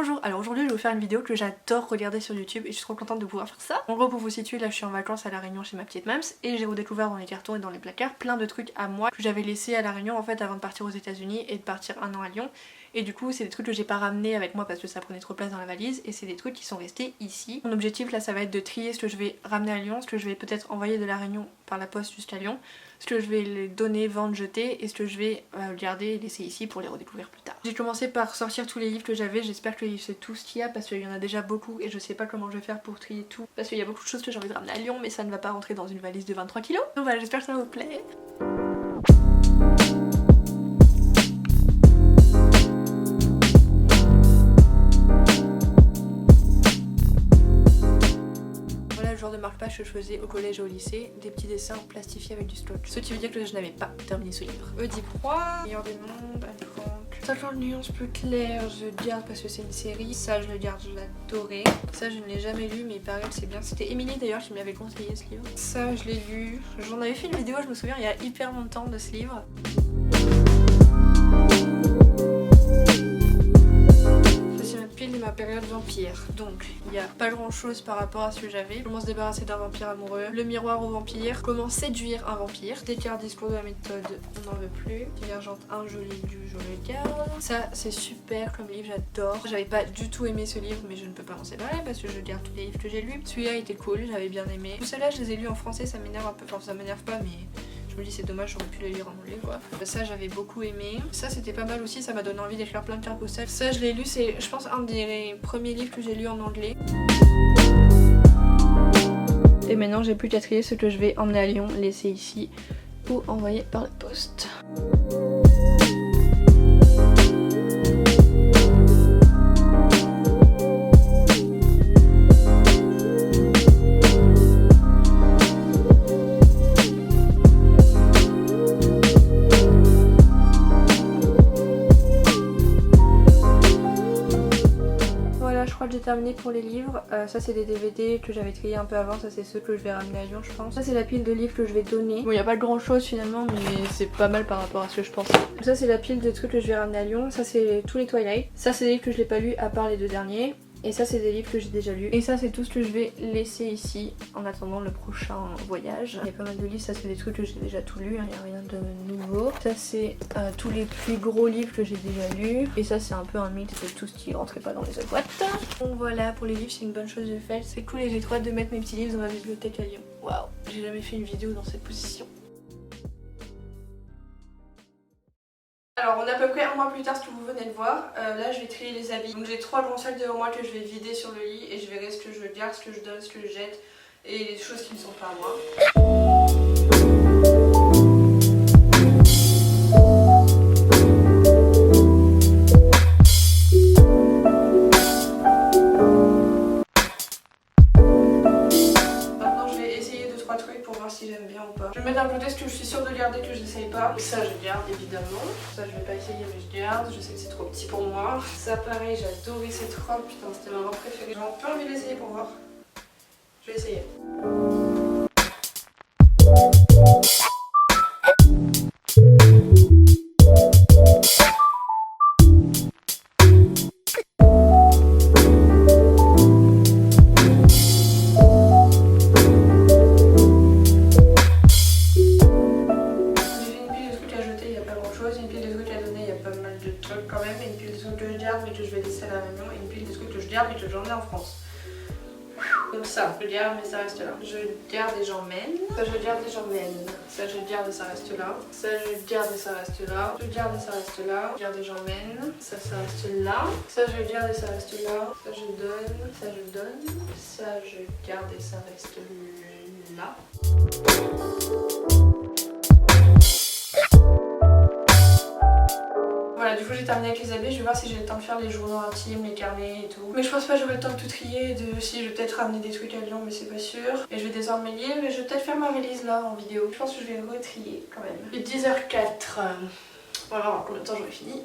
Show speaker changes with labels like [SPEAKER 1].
[SPEAKER 1] Bonjour, alors aujourd'hui je vais vous faire une vidéo que j'adore regarder sur YouTube et je suis trop contente de pouvoir faire ça. En gros, pour vous situer, là je suis en vacances à La Réunion chez ma petite Mams et j'ai redécouvert dans les cartons et dans les placards plein de trucs à moi que j'avais laissés à La Réunion en fait avant de partir aux États-Unis et de partir un an à Lyon. Et du coup c'est des trucs que j'ai pas ramenés avec moi parce que ça prenait trop de place dans la valise et c'est des trucs qui sont restés ici. Mon objectif là ça va être de trier ce que je vais ramener à Lyon, ce que je vais peut-être envoyer de La Réunion par la poste jusqu'à Lyon, ce que je vais les donner, vendre, jeter et ce que je vais garder et laisser ici pour les redécouvrir plus tard. J'ai commencé par sortir tous les livres que j'avais, j'espère que c'est tout ce qu'il y a parce qu'il y en a déjà beaucoup et je sais pas comment je vais faire pour trier tout parce qu'il y a beaucoup de choses que j'ai envie de ramener à Lyon mais ça ne va pas rentrer dans une valise de 23 kg. Donc voilà, j'espère que ça vous plaît. De marque-page que je faisais au collège et au lycée, des petits dessins plastifiés avec du scotch. Ce qui veut dire que je n'avais pas terminé ce livre. Oedipe Roi, Meilleur des mondes, Anne Frank. 50 nuances plus claires, je garde parce que c'est une série. Ça je le garde, je l'adorais. Ça je ne l'ai jamais lu mais il paraît que c'est bien. C'était Émilie d'ailleurs qui m'avait conseillé ce livre. Ça je l'ai lu. J'en avais fait une vidéo, je me souviens, il y a hyper longtemps de ce livre. Ma période vampire, donc il n'y a pas grand chose par rapport à ce que j'avais. Comment se débarrasser d'un vampire amoureux, le miroir au vampire, comment séduire un vampire, déclare discours de la méthode, on n'en veut plus, Divergente 1, je l'ai lu, je le garde. Ça c'est super comme livre, j'adore. J'avais pas du tout aimé ce livre mais je ne peux pas en séparer parce que je garde tous les livres que j'ai lus. Celui-là était cool, j'avais bien aimé. Tous ceux-là je les ai lus en français, ça m'énerve un peu, enfin ça m'énerve pas mais je me dis c'est dommage, j'aurais pu les lire en anglais quoi. Ça j'avais beaucoup aimé. Ça c'était pas mal aussi, ça m'a donné envie d'écrire plein de cartes postales. Ça je l'ai lu, c'est je pense un des premiers livres que j'ai lu en anglais. Et maintenant j'ai plus qu'à trier ce que je vais emmener à Lyon, laisser ici ou envoyer par la poste. J'ai terminé pour les livres, ça c'est des DVD que j'avais triés un peu avant, ça c'est ceux que je vais ramener à Lyon je pense. Ça c'est la pile de livres que je vais donner. Bon il n'y a pas grand chose finalement mais c'est pas mal par rapport à ce que je pensais. Ça c'est la pile de trucs que je vais ramener à Lyon, ça c'est tous les Twilight. Ça c'est des livres que je n'ai pas lus à part les deux derniers. Et ça c'est des livres que j'ai déjà lus. Et ça c'est tout ce que je vais laisser ici en attendant le prochain voyage. Il y a pas mal de livres, ça c'est des trucs que j'ai déjà tout lu, il n'y a rien de nouveau. Ça c'est tous les plus gros livres que j'ai déjà lus. Et ça c'est un peu un mix de tout ce qui rentrait pas dans les autres boîtes. Donc voilà, pour les livres c'est une bonne chose de faite. C'est cool et j'ai trop hâte de mettre mes petits livres dans ma bibliothèque à Lyon. Waouh, j'ai jamais fait une vidéo dans cette position. Alors on est à peu près un mois plus tard, ce que vous venez de voir, là je vais trier les habits. Donc j'ai 3 grands sacs devant moi que je vais vider sur le lit et je verrai ce que je garde, ce que je donne, ce que je jette et les choses qui ne sont pas à moi. Si j'aime bien ou pas. Je vais mettre d'un côté ce que je suis sûre de garder que je n'essaye pas. Ça je garde évidemment. Ça je vais pas essayer mais je garde. Je sais que c'est trop petit pour moi. Ça pareil, j'adorais cette robe. Putain c'était ma robe préférée. J'ai un peu envie d'essayer pour voir. Je vais essayer. Mais que je vais laisser à La Réunion et une pile de trucs que je garde mais que j'emmène en France. Comme ça, je garde mais ça reste là. Je garde et j'emmène. Ça je garde et j'emmène. Ça je garde et ça reste là. Ça je garde et ça reste là. Je garde et ça reste là. Je garde et j'emmène. Ça reste là. Ça je garde et ça reste là. Ça je donne. Ça je donne. Ça je garde et ça reste là. Voilà, du coup j'ai terminé avec les habits, je vais voir si j'ai le temps de faire les journaux intimes, les carnets et tout. Mais je pense pas que j'aurai le temps de tout trier, si je vais peut-être ramener des trucs à Lyon mais c'est pas sûr. Et je vais descendre mes livres et je vais peut-être faire ma valise là en vidéo. Je pense que je vais retrier quand même. Il est 10h04. On va voir combien de temps j'aurai fini.